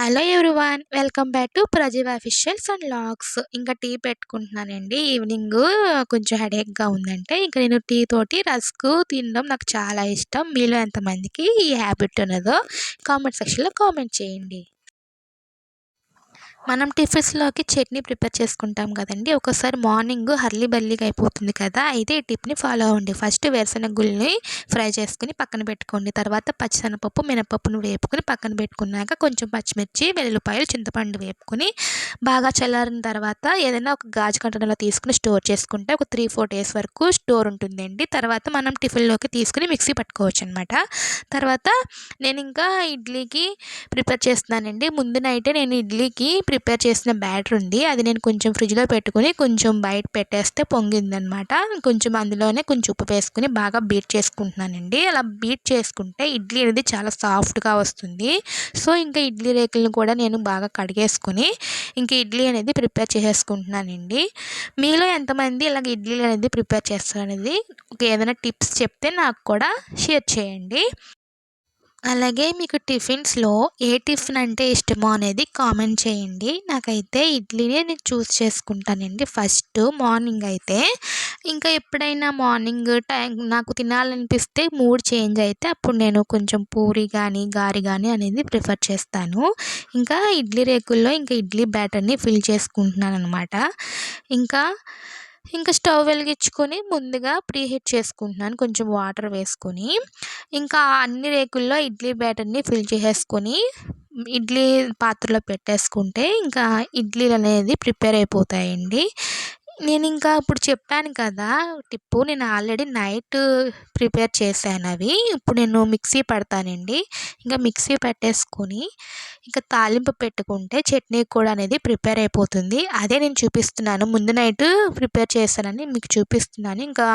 Hello everyone, welcome back to Prajeev officials and logs. ఇంకా tea పెట్టుకుంటున్నానండి. Evening కొంచెం హెడేక్గా ఉందంటే ఇంకా నేను టీ తోటి రస్క్ తినడం నాకు చాలా ఇష్టం. మీలో ఎంతమందికి ఈ హ్యాబిట్ ఉన్నదో కామెంట్ సెక్షన్లో కామెంట్ చేయండి. మనం టిఫిన్స్లోకి చట్నీ ప్రిపేర్ చేసుకుంటాం కదండి. ఒక్కోసారి మార్నింగ్ హర్లీ బర్లీగా అయిపోతుంది కదా. అయితే ఈ టిప్ని ఫాలో అవ్వండి. ఫస్ట్ వేరుశనగుల్ని ఫ్రై చేసుకుని పక్కన పెట్టుకోండి. తర్వాత పచ్చిశనగపప్పు మినపప్పును వేపుకుని పక్కన పెట్టుకున్నాక కొంచెం పచ్చిమిర్చి వెల్లుల్లిపాయలు చింతపండు వేపుకుని బాగా చల్లారిన తర్వాత ఏదైనా ఒక గాజు కంటైనర్లో తీసుకుని స్టోర్ చేసుకుంటే ఒక 3-4 డేస్ వరకు స్టోర్ ఉంటుందండి. తర్వాత మనం టిఫిన్లోకి తీసుకుని మిక్సీ పట్టుకోవచ్చు అనమాట. తర్వాత నేను ఇంకా ఇడ్లీకి ప్రిపేర్ చేస్తున్నానండి. ముందు నైటే నేను ఇడ్లీకి ప్రిపేర్ చేసిన బ్యాటర్ ఉంది. అది నేను కొంచెం ఫ్రిడ్జ్లో పెట్టుకుని కొంచెం బయట పెట్టేస్తే పొంగిందనమాట. కొంచెం అందులోనే కొంచెం ఉప్పు వేసుకుని బాగా బీట్ చేసుకుంటున్నానండి. అలా బీట్ చేసుకుంటే ఇడ్లీ అనేది చాలా సాఫ్ట్గా వస్తుంది. సో ఇంకా ఇడ్లీ రేకులను కూడా నేను బాగా కడిగేసుకుని ఇంక ఇడ్లీ అనేది ప్రిపేర్ చేసేసుకుంటున్నానండి. మీలో ఎంతమంది ఇలాగ ఇడ్లీలు అనేది ప్రిపేర్ చేస్తారనేది ఏదైనా టిప్స్ చెప్తే నాకు కూడా షేర్ చేయండి. అలాగే మీకు టిఫిన్స్లో ఏ టిఫిన్ అంటే ఇష్టమో అనేది కామెంట్ చేయండి. నాకైతే ఇడ్లీనే నేను చూస్ చేసుకుంటానండి ఫస్ట్ మార్నింగ్ అయితే. ఇంకా ఎప్పుడైనా మార్నింగ్ టైం నాకు తినాలనిపిస్తే మూడ్ చేంజ్ అయితే అప్పుడు నేను కొంచెం పూరి కానీ గారి కానీ అనేది ప్రిఫర్ చేస్తాను. ఇంకా ఇడ్లీ రేకుల్లో ఇంకా ఇడ్లీ బ్యాటర్ని ఫిల్ చేసుకుంటున్నాను అనమాట. ఇంకా ఇంకా స్టవ్ వెలిగించుకొని ముందుగా ప్రీహీట్ చేసుకుంటున్నాను కొంచెం వాటర్ వేసుకొని. ఇంకా అన్ని రేకుల్లో ఇడ్లీ బ్యాటర్ని ఫిల్ చేసేసుకొని ఇడ్లీ పాత్రలో పెట్టేసుకుంటే ఇంకా ఇడ్లీలు అనేది ప్రిపేర్ అయిపోతాయండి. నేను ఇంకా ఇప్పుడు చెప్పాను కదా టిప్పు, నేను ఆల్రెడీ నైట్ ప్రిపేర్ చేశాను అవి. ఇప్పుడు నేను మిక్సీ పడతానండి. ఇంకా మిక్సీ పెట్టేసుకొని ఇంకా తాలింపు పెట్టుకుంటే చట్నీ కూడా అనేది ప్రిపేర్ అయిపోతుంది. అదే నేను చూపిస్తున్నాను. ముందు నైట్ ప్రిపేర్ చేశానని మీకు చూపిస్తున్నాను. ఇంకా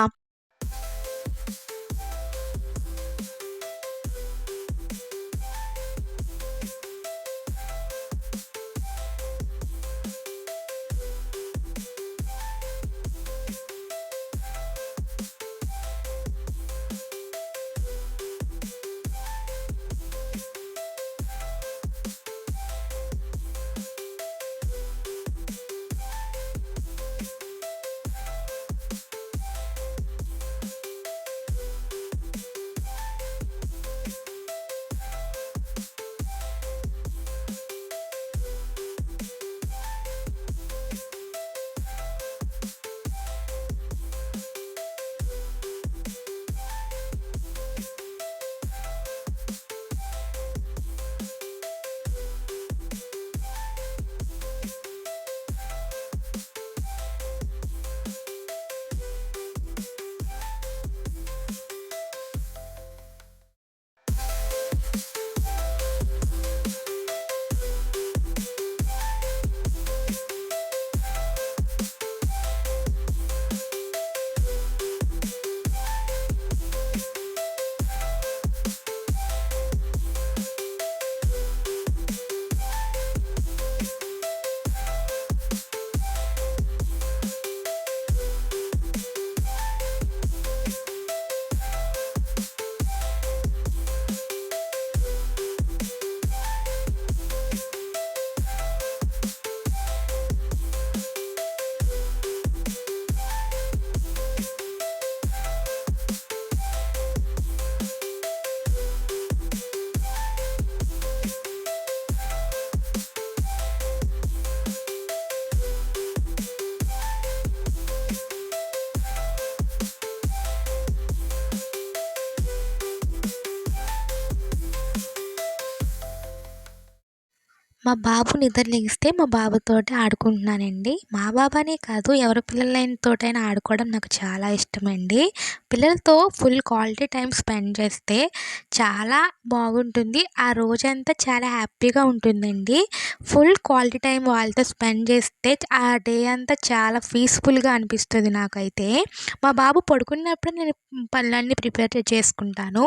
మా బాబు నిద్ర లెగిస్తే మా బాబుతోటి ఆడుకుంటున్నానండి. మా బాబనే కాదు, ఎవరి పిల్లలతోటైనా ఆడుకోవడం నాకు చాలా ఇష్టమండి. పిల్లలతో ఫుల్ క్వాలిటీ టైం స్పెండ్ చేస్తే చాలా బాగుంటుంది. ఆ రోజంతా చాలా హ్యాపీగా ఉంటుందండి. ఫుల్ క్వాలిటీ టైం వాళ్ళతో స్పెండ్ చేస్తే ఆ డే అంతా చాలా పీస్ఫుల్గా అనిపిస్తుంది నాకైతే. మా బాబు పడుకున్నప్పుడు నేను పనులన్నీ ప్రిపేర్ చేసుకుంటాను.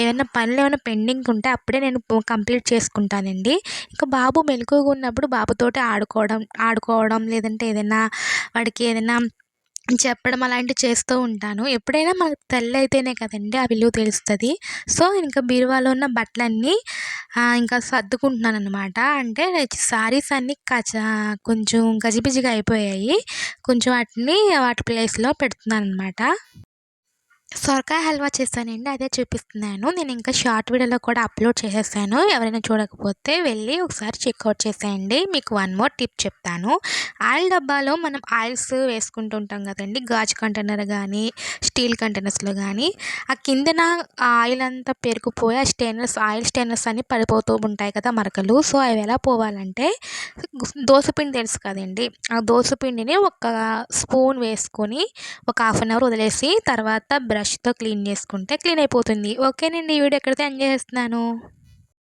ఏమైనా పెండింగ్ ఉంటే అప్పుడే నేను కంప్లీట్ చేసుకుంటానండి. ఇంకా బాబు మెలకువగా ఉన్నప్పుడు బాబుతోటి ఆడుకోవడం లేదంటే ఏదైనా వాడికి ఏదైనా చెప్పడం అలాంటివి చేస్తూ ఉంటాను. ఎప్పుడైనా మనకు తల్లయితేనే కదండీ ఆ విలువ తెలుస్తది. సో, ఇంకా బీరువాలో ఉన్న బట్టలన్నీ ఇంకా సర్దుకుంటున్నాననమాట. అంటే శారీస్ అన్నీ కొంచెం గజిబిజిగా అయిపోయాయి. కొంచెం వాటిని వాటి ప్లేస్‌లో పెడుతున్నాననమాట. సొరకాయ హల్వా చేశానండి. అదే చూపిస్తున్నాను. నేనింకా షార్ట్ వీడియోలో కూడా అప్‌లోడ్ చేసేసాను. ఎవరైనా చూడకపోతే వెళ్ళి ఒకసారి చెక్‌ఔట్ చేసేయండి. మీకు వన్ మోర్ టిప్ చెప్తాను. ఆయిల్ డబ్బాలో మనం ఆయిల్స్ వేసుకుంటూ ఉంటాం గదండీ! గాజు కంటైనర్ గానీ, స్టీల్ కంటైనర్స్‌లో గానీ, ఆ కిందన ఆ ఆయిల్ అంతా పేరుకుపోయి ఆ ఆయిల్ స్టెయినర్స్ అన్నీ పడిపోతూ ఉంటాయి కదా! మరకలు. సో, అవి ఎలా పోవాలంటే దోసపిండి తెలుసు కదండీ! ఆ దోసపిండిని ఒక స్పూన్ వేసుకొని ఒక హాఫ్ అన్ అవర్ వదిలేసి తర్వాత బ్రష్‌తో క్లీన్ చేసుకుంటే క్లీన్ అయిపోతుంది. ఓకేనండి. ఈ వీడియో ఇక్కడితో ఎండ్ చేసేస్తున్నాను.